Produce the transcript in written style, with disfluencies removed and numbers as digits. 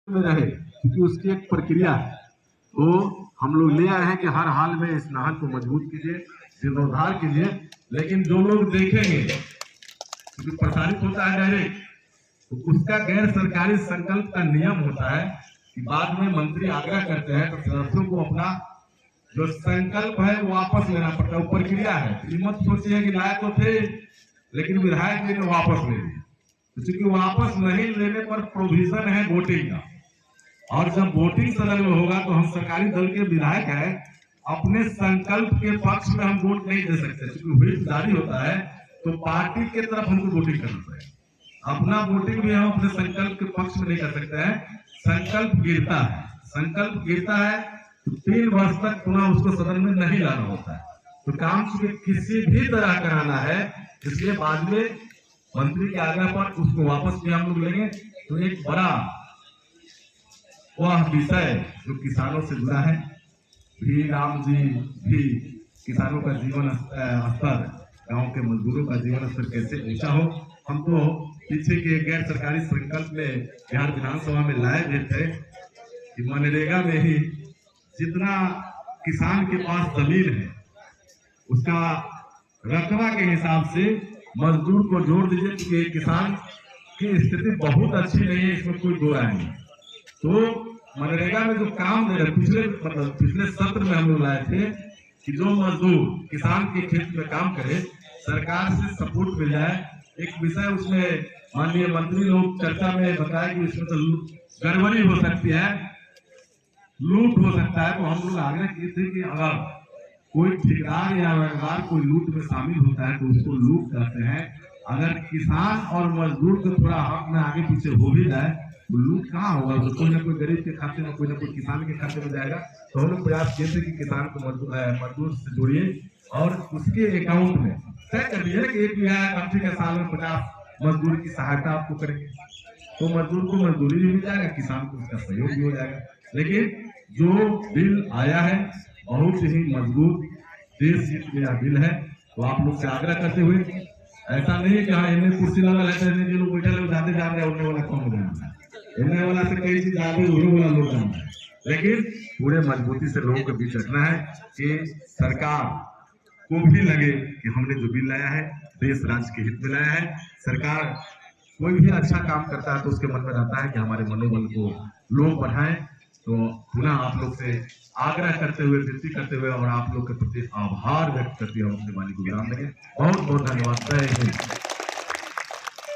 में रहे, क्योंकि उसकी एक प्रक्रिया है। तो हम लोग ले आए हैं कि हर हाल में इस नहर को मजबूत कीजिए, जीर्णोद्धार कीजिए। लेकिन जो लोग देखेंगे, क्योंकि प्रसारित होता है डायरेक्ट, तो उसका गैर सरकारी संकल्प का नियम होता है कि बाद में मंत्री आग्रह करते हैं तो सदस्यों को अपना जो संकल्प है वो वापस लेना पड़ता है। वो प्रक्रिया है। तो मत सोचिए कि लाए तो थे लेकिन विधायक जी ने वापस ले लिया, क्योंकि वापस नहीं लेने पर प्रोविजन है वोटिंग का। और जब वोटिंग सदन में होगा तो हम सरकारी दल के विधायक हैं, अपने संकल्प के पक्ष में हम वोट नहीं दे सकते, क्योंकि व्हिप जारी होता है तो पार्टी के तरफ हमको वोटिंग करना पड़ेगा। अपना वोटिंग भी हम अपने संकल्प के पक्ष में नहीं कर सकते हैं। संकल्प गिरता है, संकल्प गिरता है तो 3 वर्ष तक पुनः उसको सदन में नहीं लाना होता है। तो काम किसी भी तरह कराना है, इसलिए बाद में मंत्री के आग्रह पर उसको वापस भी हम लोग लेंगे। तो एक बड़ा वह विषय जो किसानों से जुड़ा है, भी राम जी भी किसानों का जीवन स्तर, गांव के मजदूरों का जीवन स्तर कैसे ऊंचा हो। हम तो पीछे के गैर सरकारी संकल्प में बिहार विधानसभा में लाए भी थे कि मनरेगा में ही जितना किसान के पास जमीन है उसका रकबा के हिसाब से मजदूर को जोड़ दीजिए, क्योंकि किसान की स्थिति बहुत अच्छी नहीं है, इसमें कोई दो राय नहीं। तो मनरेगा में जो काम दे रहे पिछले सत्र में हम लोग लाए थे कि जो मजदूर किसान के खेत में काम करे सरकार से सपोर्ट मिल जाए। एक विषय उसमें माननीय मंत्री लोग चर्चा में बताया कि इसमें तो गड़बड़ी हो सकती है, लूट हो सकता है। तो हम लोग आग्रह किए थे कि अगर कोई ठेकेदार या व्यापार कोई लूट में शामिल होता है तो उसको लूट कहते हैं। अगर किसान और मजदूर को थोड़ा हक में आगे पीछे हो भी जाए तो लूट कहाँ होगा, तो कोई ना कोई गरीब के खाते में, कोई ना कोई किसान के खाते में जाएगा। तो हम लोग प्रयास किए थे कि किसान को मजदूर से जोड़िए और उसके अकाउंट में तय कर दिए कि एक ठीक है साल में 50 मजदूर की सहायता आपको करेंगे, तो मजदूर को मजदूरी भी मिल जाएगा, किसान को उसका सहयोग भी हो जाएगा। लेकिन जो बिल आया है बहुत ही मजबूत देश हित में यह बिल है। तो आप लोग से आग्रह करते हुए, ऐसा नहीं है कि हाँ इन्हें कुर्सी लगल है, जो लोग बैठे लोग जाते जा रहे हैं उड़ने वाला कम हो जाना है, उड़ने वाला से कई चीज आगे उड़ने वाला लोग जाना है। लेकिन पूरे मजबूती से लोगों के बीच रखना है कि सरकार को भी लगे कि हमने जो बिल लाया है देश राज्य के हित में लाया है। सरकार कोई भी अच्छा काम करता है तो उसके मन में रहता है कि हमारे मनोबल को लोग बढ़ाएं। तो पुनः आप लोग से आग्रह करते हुए, विनती करते हुए और आप लोग के प्रति आभार व्यक्त करते हुए हम अपने वाणी को विराम देंगे। बहुत बहुत धन्यवाद। जय हिंद।